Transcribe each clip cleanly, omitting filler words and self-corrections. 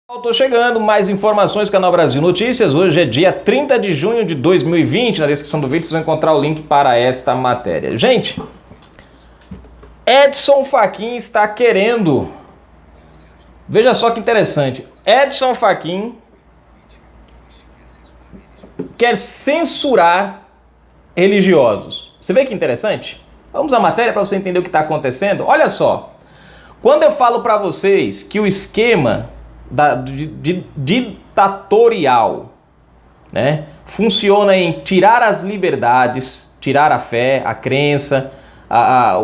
Estou chegando, mais informações, Canal Brasil Notícias. Hoje é dia 30 de junho de 2020. Na descrição do vídeo vocês vão encontrar o link para esta matéria. Gente, Edson Fachin está querendo... Veja só que interessante. Edson Fachin quer censurar religiosos. Você vê que interessante? Vamos à matéria para você entender o que está acontecendo. Olha só. Quando eu falo para vocês que o esquema ditatorial, né, funciona em tirar as liberdades, tirar a fé, a crença,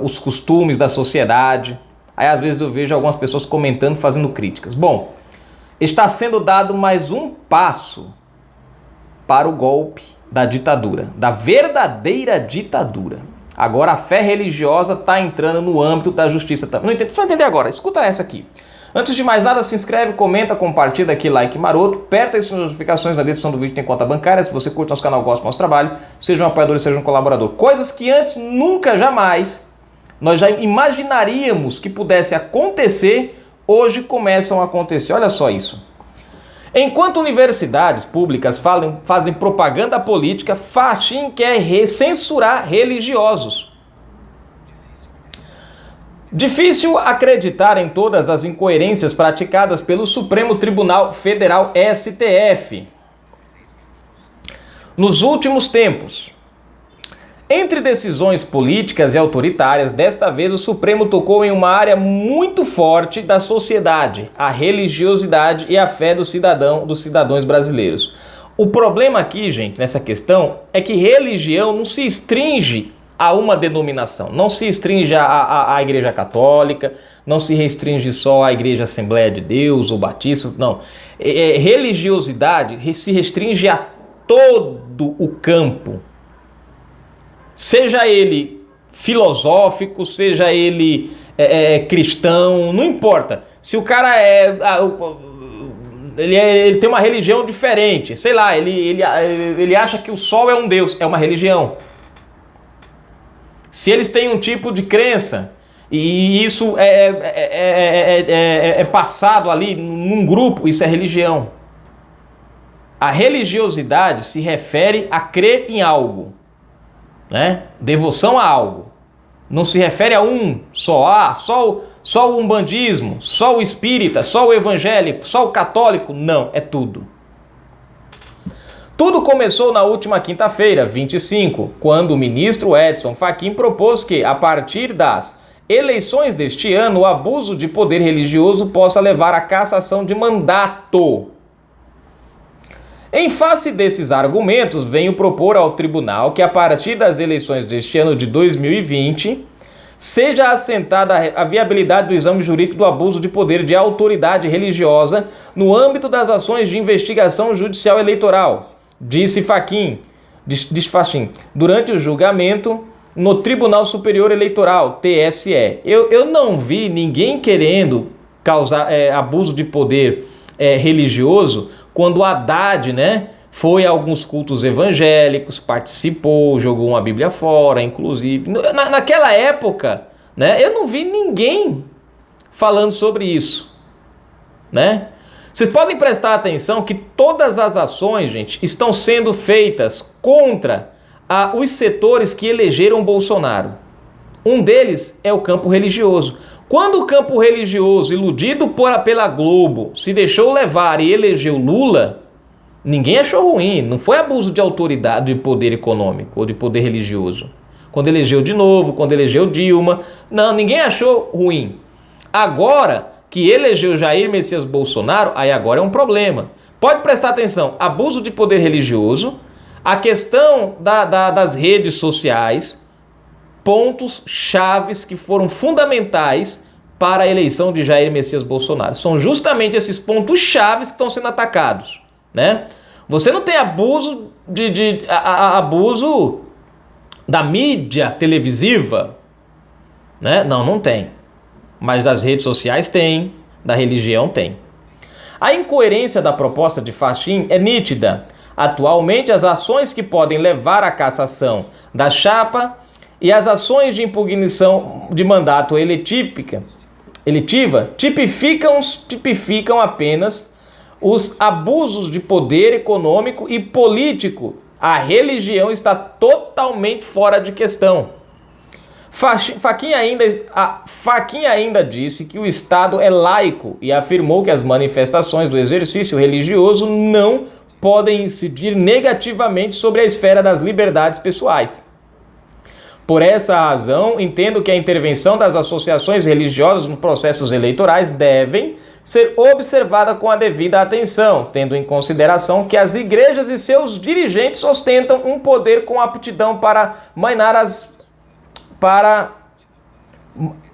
os costumes da sociedade. Aí às vezes eu vejo algumas pessoas comentando, fazendo críticas. Bom, está sendo dado mais um passo para o golpe da ditadura, da verdadeira ditadura. Agora a fé religiosa está entrando no âmbito da justiça. Não entende? Você vai entender agora, escuta essa aqui. Antes de mais nada, se inscreve, comenta, compartilha aqui, like maroto, aperta as notificações na descrição do vídeo, tem conta bancária. Se você curte nosso canal, gosta do nosso trabalho, seja um apoiador, seja um colaborador. Coisas que antes nunca, jamais, nós já imaginaríamos que pudesse acontecer, hoje começam a acontecer. Olha só isso. Enquanto universidades públicas fazem propaganda política, Fachin quer censurar religiosos. Difícil acreditar em todas as incoerências praticadas pelo Supremo Tribunal Federal STF nos últimos tempos. Entre decisões políticas e autoritárias, desta vez o Supremo tocou em uma área muito forte da sociedade, a religiosidade e a fé dos cidadãos brasileiros. O problema aqui, gente, nessa questão, é que religião não se restringe a uma denominação, não se restringe à Igreja Católica, não se restringe só à Igreja Assembleia de Deus ou Batista, não. Religiosidade se restringe a todo o campo. Seja ele filosófico, seja ele cristão, não importa. Se o cara ele tem uma religião diferente, sei lá, ele acha que o sol é um deus, é uma religião. Se eles têm um tipo de crença e isso é passado ali num grupo, isso é religião. A religiosidade se refere a crer em algo, né? Devoção a algo. Não se refere a um só, só o umbandismo, só o espírita, só o evangélico, só o católico. Não, é tudo. Tudo começou na última quinta-feira, 25, quando o ministro Edson Fachin propôs que, a partir das eleições deste ano, o abuso de poder religioso possa levar à cassação de mandato. Em face desses argumentos, venho propor ao tribunal que, a partir das eleições deste ano de 2020, seja assentada a viabilidade do exame jurídico do abuso de poder de autoridade religiosa no âmbito das ações de investigação judicial eleitoral, disse Fachin, durante o julgamento no Tribunal Superior Eleitoral, TSE. Eu não vi ninguém querendo causar abuso de poder religioso quando Haddad, né, foi a alguns cultos evangélicos, participou, jogou uma Bíblia fora, inclusive. Naquela época, né, eu não vi ninguém falando sobre isso, né? Vocês podem prestar atenção que todas as ações, gente, estão sendo feitas contra os setores que elegeram Bolsonaro. Um deles é o campo religioso. Quando o campo religioso, iludido pela Globo, se deixou levar e elegeu Lula, ninguém achou ruim. Não foi abuso de autoridade, de poder econômico ou de poder religioso. Quando elegeu de novo, quando elegeu Dilma, não, ninguém achou ruim. Agora que elegeu Jair Messias Bolsonaro, aí agora é um problema. Pode prestar atenção, abuso de poder religioso, a questão das redes sociais, pontos chaves que foram fundamentais para a eleição de Jair Messias Bolsonaro. São justamente esses pontos chaves que estão sendo atacados, né? Você não tem abuso abuso da mídia televisiva, né? Não tem. Mas das redes sociais tem, da religião tem. A incoerência da proposta de Fachin é nítida. Atualmente, as ações que podem levar à cassação da chapa e as ações de impugnação de mandato eletiva tipificam apenas os abusos de poder econômico e político. A religião está totalmente fora de questão. Fachin ainda disse que o Estado é laico e afirmou que as manifestações do exercício religioso não podem incidir negativamente sobre a esfera das liberdades pessoais. Por essa razão, entendo que a intervenção das associações religiosas nos processos eleitorais devem ser observada com a devida atenção, tendo em consideração que as igrejas e seus dirigentes ostentam um poder com aptidão para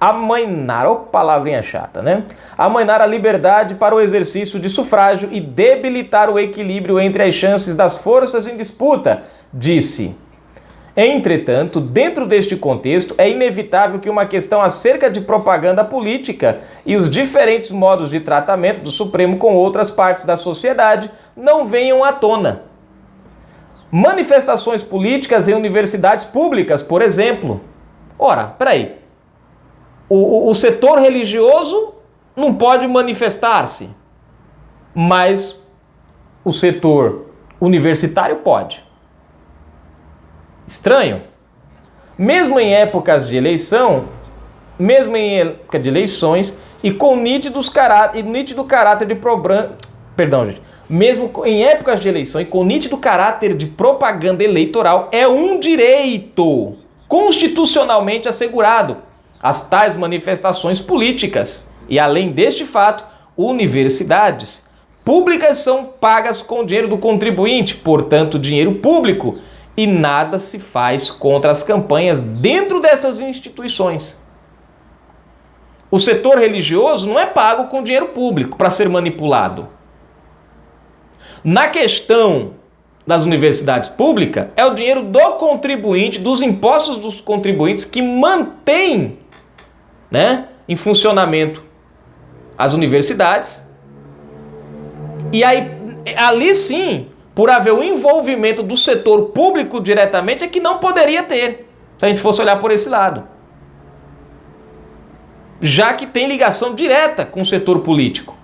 amainar, ó, palavrinha chata, né? Amainar a liberdade para o exercício de sufrágio e debilitar o equilíbrio entre as chances das forças em disputa, disse. Entretanto, dentro deste contexto, é inevitável que uma questão acerca de propaganda política e os diferentes modos de tratamento do Supremo com outras partes da sociedade não venham à tona. Manifestações políticas em universidades públicas, por exemplo. Ora, peraí. O setor religioso não pode manifestar-se, mas o setor universitário pode. Estranho. Mesmo em épocas de eleição, mesmo em época de eleições e com nítido caráter de mesmo em épocas de eleição e com nítido caráter de propaganda eleitoral, é um direito constitucionalmente assegurado as tais manifestações políticas. E além deste fato, universidades públicas são pagas com dinheiro do contribuinte, portanto dinheiro público, e nada se faz contra as campanhas dentro dessas instituições. O setor religioso não é pago com dinheiro público para ser manipulado. Na questão das universidades públicas, é o dinheiro do contribuinte, dos impostos dos contribuintes, que mantém, né, em funcionamento as universidades. E aí, ali sim, por haver o envolvimento do setor público diretamente, é que não poderia ter, se a gente fosse olhar por esse lado. Já que tem ligação direta com o setor político.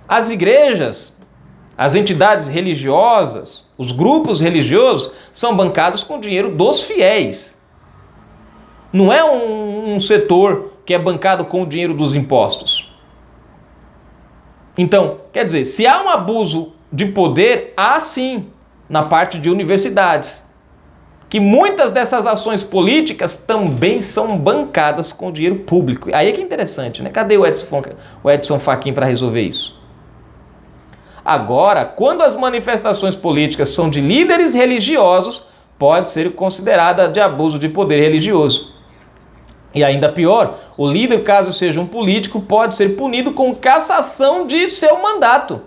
As igrejas, as entidades religiosas, os grupos religiosos são bancados com dinheiro dos fiéis. Não é um setor que é bancado com o dinheiro dos impostos. Então, quer dizer, se há um abuso de poder, há sim, na parte de universidades. Que muitas dessas ações políticas também são bancadas com dinheiro público. Aí é que é interessante, né? Cadê o Edson Fachin para resolver isso? Agora, quando as manifestações políticas são de líderes religiosos, pode ser considerada de abuso de poder religioso. E ainda pior, o líder, caso seja um político, pode ser punido com cassação de seu mandato.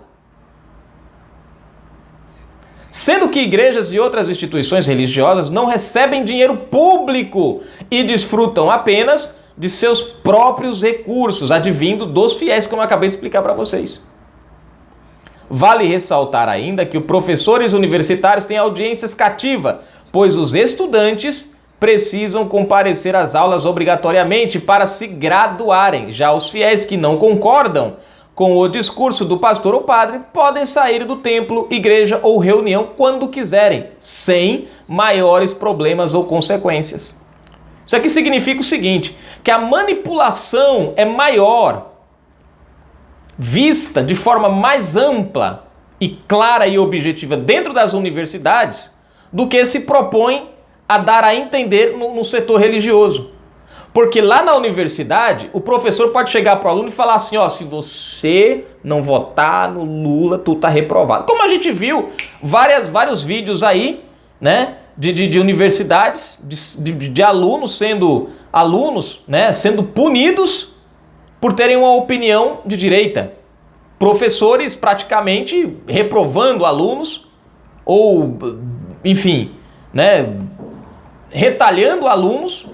Sendo que igrejas e outras instituições religiosas não recebem dinheiro público e desfrutam apenas de seus próprios recursos, advindo dos fiéis, como eu acabei de explicar para vocês. Vale ressaltar ainda que os professores universitários têm audiências cativas, pois os estudantes precisam comparecer às aulas obrigatoriamente para se graduarem. Já os fiéis que não concordam com o discurso do pastor ou padre podem sair do templo, igreja ou reunião quando quiserem, sem maiores problemas ou consequências. Isso aqui significa o seguinte, que a manipulação é maior, vista de forma mais ampla e clara e objetiva dentro das universidades, do que se propõe a dar a entender no setor religioso. Porque lá na universidade, o professor pode chegar para o aluno e falar assim, ó, se você não votar no Lula, tu tá reprovado. Como a gente viu vários vídeos aí, né, de universidades, de alunos, né, sendo punidos por terem uma opinião de direita. Professores praticamente reprovando alunos ou, enfim, né, retalhando alunos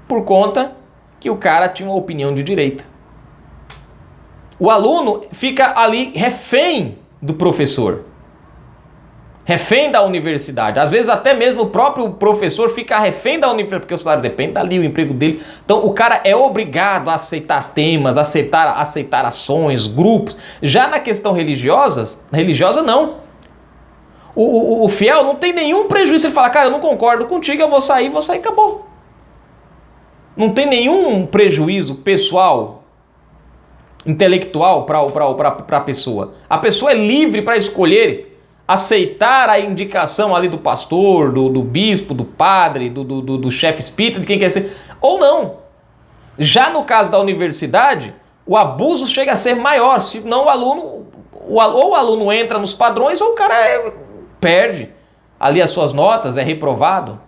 por conta que o cara tinha uma opinião de direita. O aluno fica ali refém do professor. refém da universidade. Às vezes até mesmo o próprio professor fica refém da universidade, porque o salário depende dali, o emprego dele. Então o cara é obrigado a aceitar temas, aceitar ações, grupos. Já na questão religiosa não. O fiel não tem nenhum prejuízo. Ele fala, cara, eu não concordo contigo, eu vou sair, acabou. Não tem nenhum prejuízo pessoal, intelectual para a pessoa. A pessoa é livre para escolher aceitar a indicação ali do pastor, do bispo, do padre, do chefe espírita, de quem quer ser, ou não. Já no caso da universidade, o abuso chega a ser maior, senão ou o aluno entra nos padrões ou o cara perde ali as suas notas, é reprovado.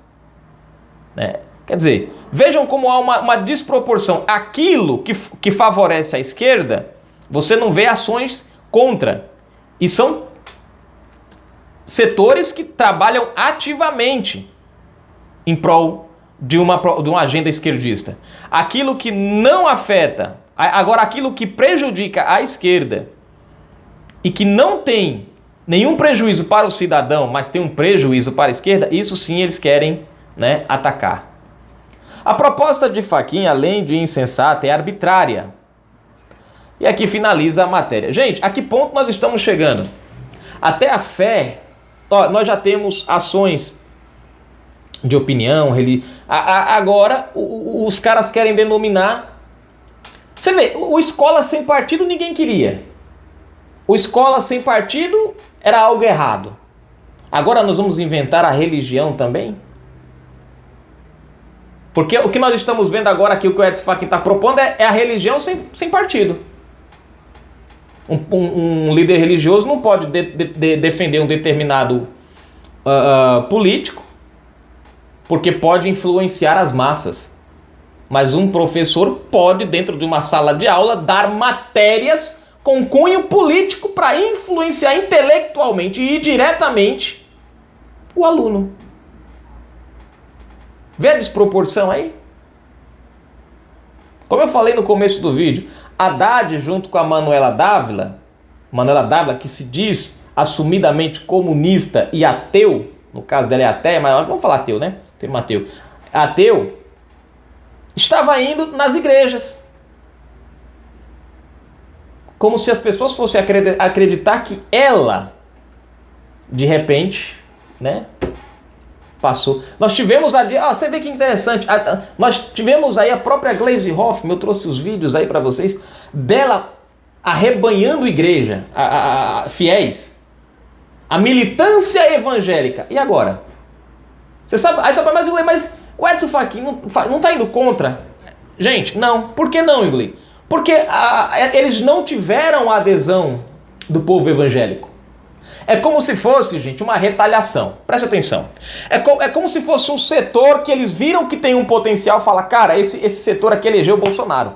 Quer dizer, vejam como há uma desproporção. Aquilo que favorece a esquerda, você não vê ações contra. E são setores que trabalham ativamente em prol de uma agenda esquerdista. Aquilo que não afeta, agora aquilo que prejudica a esquerda e que não tem nenhum prejuízo para o cidadão, mas tem um prejuízo para a esquerda, isso sim eles querem, atacar. A proposta de Fachin, além de insensata, é arbitrária. E aqui finaliza a matéria. Gente, a que ponto nós estamos chegando? Até a fé... nós já temos ações de opinião, agora os caras querem denominar... Você vê, o escola sem partido ninguém queria. O escola sem partido era algo errado. Agora nós vamos inventar a religião também? Porque o que nós estamos vendo agora aqui, o que o Edson Fachin está propondo é a religião sem partido. Um líder religioso não pode defender um determinado político, porque pode influenciar as massas. Mas um professor pode, dentro de uma sala de aula, dar matérias com cunho político para influenciar intelectualmente e diretamente o aluno. Vê a desproporção aí? Como eu falei no começo do vídeo, Haddad junto com a Manuela Dávila, que se diz assumidamente comunista e ateu, no caso dela é ateia, mas vamos falar ateu, né? Termo ateu. Ateu, estava indo nas igrejas. Como se as pessoas fossem acreditar que ela, de repente, passou. Nós tivemos você vê que interessante, nós tivemos aí a própria Gleisi Hoffmann, eu trouxe os vídeos aí para vocês, dela arrebanhando igreja, fiéis, a militância evangélica. E agora? Você sabe, aí você fala, mas o Edson Fachin não está indo contra? Gente, não. Por que não, Igli? Porque eles não tiveram a adesão do povo evangélico. É como se fosse, gente, uma retaliação. Preste atenção. É como se fosse um setor que eles viram que tem um potencial e falam, cara, esse setor aqui elegeu o Bolsonaro.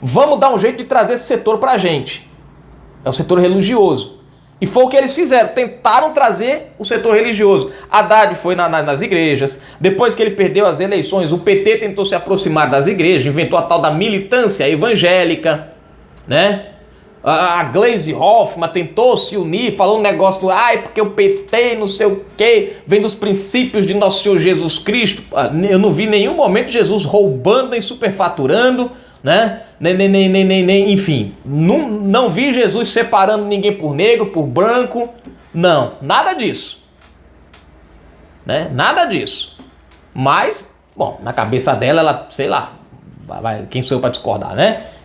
Vamos dar um jeito de trazer esse setor pra gente. É o setor religioso. E foi o que eles fizeram, tentaram trazer o setor religioso. Haddad foi nas igrejas, depois que ele perdeu as eleições, o PT tentou se aproximar das igrejas, inventou a tal da militância evangélica, A Gleisi Hoffmann tentou se unir, falou um negócio porque o PT não sei o quê, vem dos princípios de nosso Senhor Jesus Cristo. Eu não vi em nenhum momento Jesus roubando nem superfaturando, enfim, não vi Jesus separando ninguém por negro, por branco, não, nada disso, nada disso. Mas, bom, na cabeça dela, ela, sei lá, quem sou eu para discordar,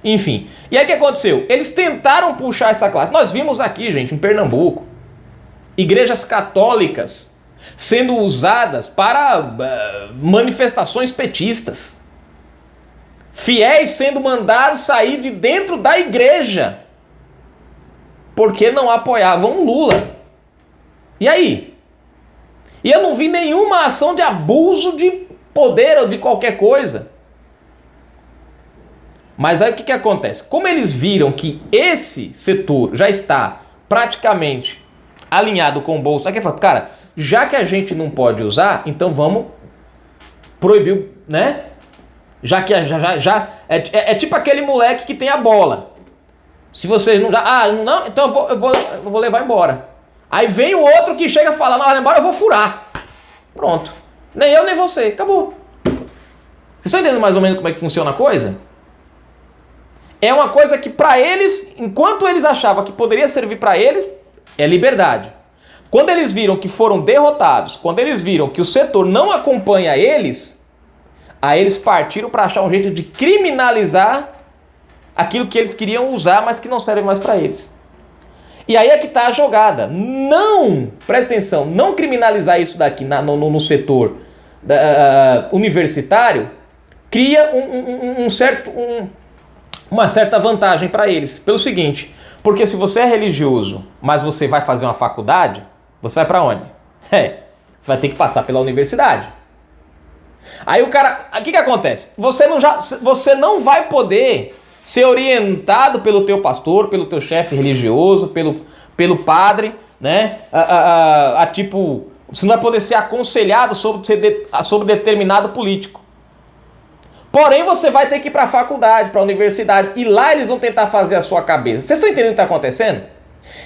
Enfim, e aí o que aconteceu? Eles tentaram puxar essa classe. Nós vimos aqui, gente, em Pernambuco, igrejas católicas sendo usadas para manifestações petistas. Fiéis sendo mandados sair de dentro da igreja porque não apoiavam Lula. E aí? E eu não vi nenhuma ação de abuso de poder ou de qualquer coisa. Mas aí o que acontece? Como eles viram que esse setor já está praticamente alinhado com o bolso, aí que fala, cara, já que a gente não pode usar, então vamos proibir, Já que é tipo aquele moleque que tem a bola. Se vocês não... não, então eu vou levar embora. Aí vem o outro que chega a falar, não, embora eu vou furar. Pronto. Nem eu, nem você. Acabou. Vocês estão entendendo mais ou menos como é que funciona a coisa? É uma coisa que para eles, enquanto eles achavam que poderia servir para eles, é liberdade. Quando eles viram que foram derrotados, quando eles viram que o setor não acompanha eles, aí eles partiram para achar um jeito de criminalizar aquilo que eles queriam usar, mas que não serve mais para eles. E aí é que está a jogada. Não, presta atenção, não criminalizar isso daqui no setor universitário cria uma certa vantagem para eles. Pelo seguinte, porque se você é religioso, mas você vai fazer uma faculdade, você vai para onde? Você vai ter que passar pela universidade. Aí o cara, o que acontece? Você não vai poder ser orientado pelo teu pastor, pelo teu chefe religioso, pelo padre, né? Tipo, você não vai poder ser aconselhado sobre determinado político. Porém, você vai ter que ir para a faculdade, para a universidade, e lá eles vão tentar fazer a sua cabeça. Vocês estão entendendo o que está acontecendo?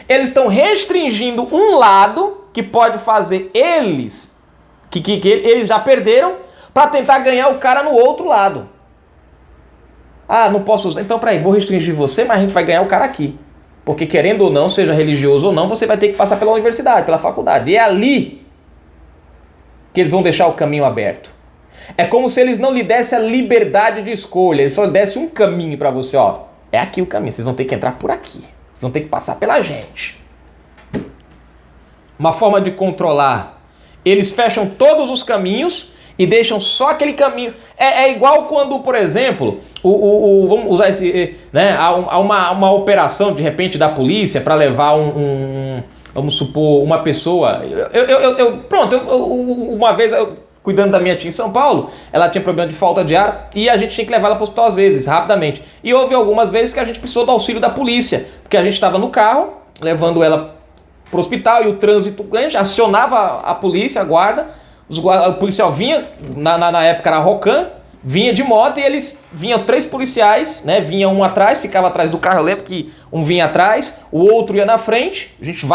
Eles estão restringindo um lado que pode fazer eles, que eles já perderam, para tentar ganhar o cara no outro lado. Ah, não posso usar. Então, peraí, vou restringir você, mas a gente vai ganhar o cara aqui. Porque querendo ou não, seja religioso ou não, você vai ter que passar pela universidade, pela faculdade. E é ali que eles vão deixar o caminho aberto. É como se eles não lhe dessem a liberdade de escolha. Eles só lhe dessem um caminho para você, ó. É aqui o caminho, vocês vão ter que entrar por aqui. Vocês vão ter que passar pela gente. Uma forma de controlar. Eles fecham todos os caminhos e deixam só aquele caminho. É igual quando, por exemplo, vamos usar esse, né? Há uma operação, de repente, da polícia para levar vamos supor, uma pessoa. Uma vez, cuidando da minha tia em São Paulo, ela tinha problema de falta de ar e a gente tinha que levar ela para o hospital às vezes, rapidamente. E houve algumas vezes que a gente precisou do auxílio da polícia, porque a gente estava no carro, levando ela para o hospital e o trânsito grande, acionava a polícia, a guarda. O policial vinha, na época era a Rocan, vinha de moto e vinham 3 policiais, né? Vinha um atrás, ficava atrás do carro, eu lembro que um vinha atrás, o outro ia na frente, a gente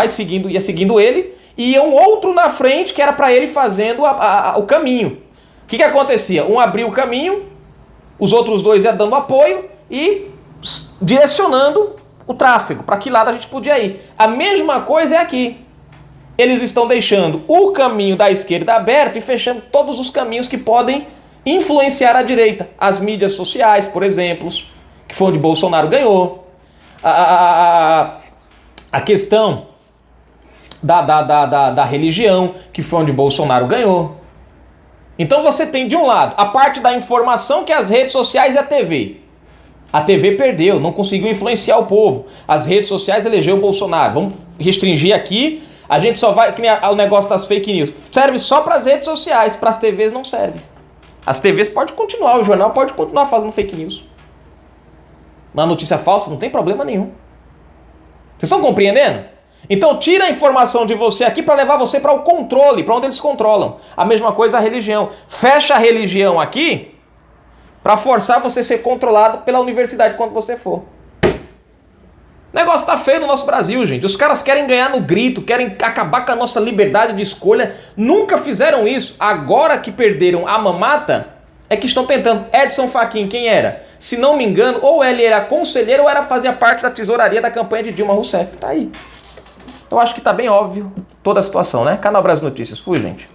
ia seguindo ele, e ia um outro na frente que era para ele fazendo o caminho. O que acontecia? Um abria o caminho, os outros 2 iam dando apoio e direcionando o tráfego, para que lado a gente podia ir. A mesma coisa é aqui. Eles estão deixando o caminho da esquerda aberto e fechando todos os caminhos que podem influenciar a direita. As mídias sociais, por exemplo, que foi onde Bolsonaro ganhou. A questão da religião, que foi onde Bolsonaro ganhou. Então você tem, de um lado, a parte da informação, que é as redes sociais e a TV. A TV perdeu, não conseguiu influenciar o povo. As redes sociais elegeu o Bolsonaro. Vamos restringir aqui. A gente só vai, que nem o negócio das fake news, serve só para as redes sociais, para as TVs não serve. As TVs podem continuar, o jornal pode continuar fazendo fake news. Uma notícia falsa não tem problema nenhum. Vocês estão compreendendo? Então tira a informação de você aqui para levar você para o controle, para onde eles controlam. A mesma coisa a religião. Fecha a religião aqui para forçar você a ser controlado pela universidade quando você for. O negócio tá feio no nosso Brasil, gente. Os caras querem ganhar no grito, querem acabar com a nossa liberdade de escolha. Nunca fizeram isso. Agora que perderam a mamata, é que estão tentando. Edson Fachin, quem era? Se não me engano, ou ele era conselheiro ou fazia parte da tesouraria da campanha de Dilma Rousseff. Tá aí. Eu acho que tá bem óbvio toda a situação, né? Canal Brasil Notícias. Fui, gente.